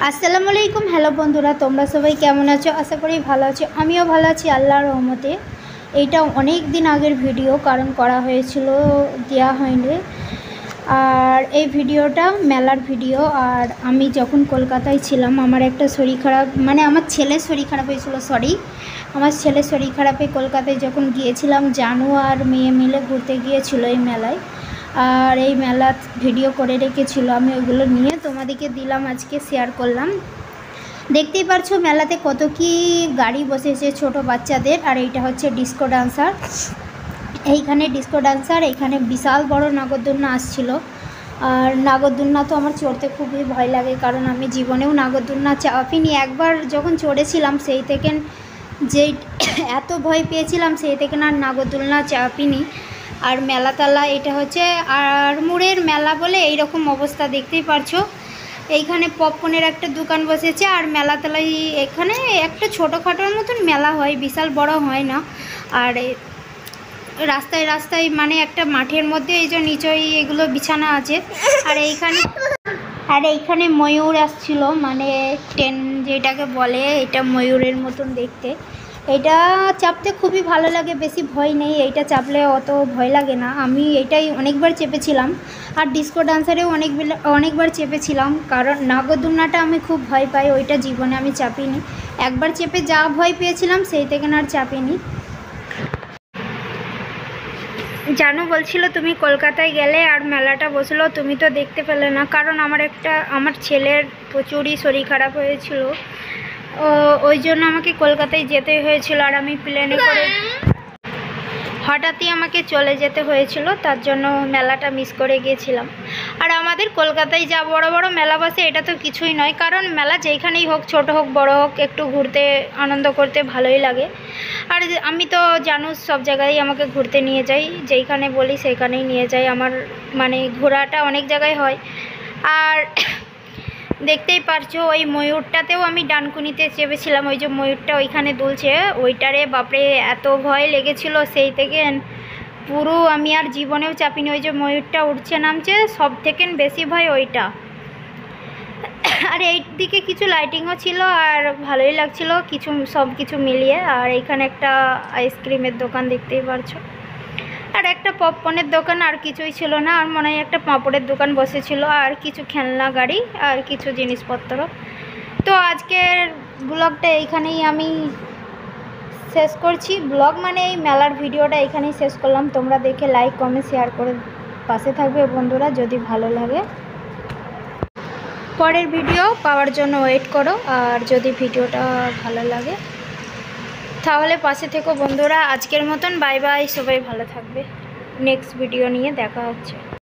আসসালামু আলাইকুম। হ্যালো বন্ধুরা, তোমরা সবাই কেমন আছো? আশা করি ভালো আছো। আমিও ভালো আছি আল্লাহর রহমতে। এইটা অনেক দিন আগের ভিডিও, কারণ করা হয়েছিল, দেওয়া হয়নি। আর এই ভিডিওটা মেলার ভিডিও। আর আমি যখন কলকাতায় ছিলাম, আমার একটা শরীর খারাপ, মানে আমার ছেলের শরীর খারাপ হয়েছিল। আমার ছেলের শরীর খারাপে কলকাতায় যখন গিয়েছিলাম, জানু আর মেয়ে মিলে ঘুরতে গিয়েছিল এই মেলায়। আর এই মেলা ভিডিও করে রেখেছিল, আমি ওইগুলো নিয়ে তোমাদেরকে দিলাম, আজকে শেয়ার করলাম। দেখতেই পারছো মেলাতে কত কি গাড়ি বসেছে ছোট বাচ্চাদের। আর এইটা হচ্ছে ডিস্কো ডান্সার। এইখানে ডিস্কো ডান্সার, এইখানে বিশাল বড় নাগরদোলনা আসছিল। আর নাগরদোলনা তো আমার চড়তে খুবই ভয় লাগে, কারণ আমি জীবনেও নাগরদোলনা চাপিনি। একবার যখন চড়েছিলাম সেই থেকে যে এত ভয় পেয়েছিলাম, সেই থেকে আর নাগরদোলনা চাপিনি। আর মেলা এটা হচ্ছে আড়মুড়ের মেলা বলে এইরকম অবস্থা, দেখতেই পারছো। এইখানে পপকর্নের একটা দোকান বসেছে। আর মেলাতলায় এখানে একটা ছোটোখাটোর মতন মেলা হয়, বিশাল বড় হয় না। আর রাস্তায় মানে একটা মাঠের মধ্যে এই যে নিচই এগুলো বিছানা আছে। আর এইখানে ময়ূর আসছিল, মানে ট্রেন যেটাকে বলে, এটা ময়ূরের মতন দেখতে। এটা চাপতে খুবই ভালো লাগে, বেশি ভয় নেই। এইটা চাপলে অত ভয় লাগে না। আমি এটাই অনেকবার চেপেছিলাম। আর ডিস্কো ডান্সারেও অনেকবার চেপেছিলাম, কারণ নাগরদোলনাটা আমি খুব ভয় পাই, ওইটা জীবনে আমি চাপিনি। একবার চেপে যা ভয় পেয়েছিলাম সেই থেকে আর চাপিনি। জানু বলছিল তুমি কলকাতায় গেলে আর মেলাটা বসলো, তুমি তো দেখতে পেলে না, কারণ আমার ছেলের প্রচুরই শরীর খারাপ হয়েছিল। ওই জন্য আমাকে কলকাতায় যেতে হয়েছিল। আর আমি প্লেনে করে হঠাৎই আমাকে চলে যেতে হয়েছিল, তার জন্য মেলাটা মিস করে গিয়েছিলাম। আর আমাদের কলকাতায় যা বড় বড় মেলা বসে, এটা তো কিছুই নয়, কারণ মেলা যেইখানেই হোক, ছোট হোক বড় হোক, একটু ঘুরতে আনন্দ করতে ভালোই লাগে। আর আমি তো জানো সব জায়গায় আমাকে ঘুরতে নিয়ে যাই, যেইখানে বলি সেইখানেই নিয়ে যাই। আমার মানে ঘোরাটা অনেক জায়গায় হয়। আর দেখতেই পারছো ওই ময়ূরটাতেও আমি ডানকুনিতে চেপেছিলাম। ওই যে ময়ূরটা ওইখানে দুলছে, ওইটারে বাপরে এত ভয় লেগেছিল, সেই থেকে পুরো আমি আর জীবনেও চাপিনি। ওই যে ময়ূরটা উঠছে নামছে, সব থেকে বেশি ভয় ওইটা। আর এই দিকে কিছু লাইটিংও ছিল, আর ভালোই লাগছিল সব কিছু মিলিয়ে। আর এইখানে একটা আইসক্রিমের দোকান দেখতেই পারছো, আর একটা পপকর্নের দোকান, আর কিছুই ছিল না। আর মনে হয় একটা পাঁপড়ের দোকান বসেছিল, আর কিছু খেলনা গাড়ি, আর কিছু জিনিসপত্র। তো আজকের ব্লগটা এইখানেই আমি শেষ করছি। ব্লগ মানে এই মেলার ভিডিওটা এখানেই শেষ করলাম। তোমরা দেখে লাইক কমেন্ট শেয়ার করে পাশে থাকবে বন্ধুরা, যদি ভালো লাগে। পরের ভিডিও পাওয়ার জন্য ওয়েট করো। আর যদি ভিডিওটা ভালো লাগে তাহলে পাশে থেকো বন্ধুরা। আজকের মতন বাই বাই, সবাই ভালো থাকবে। নেক্সট ভিডিও নিয়ে দেখা হচ্ছে।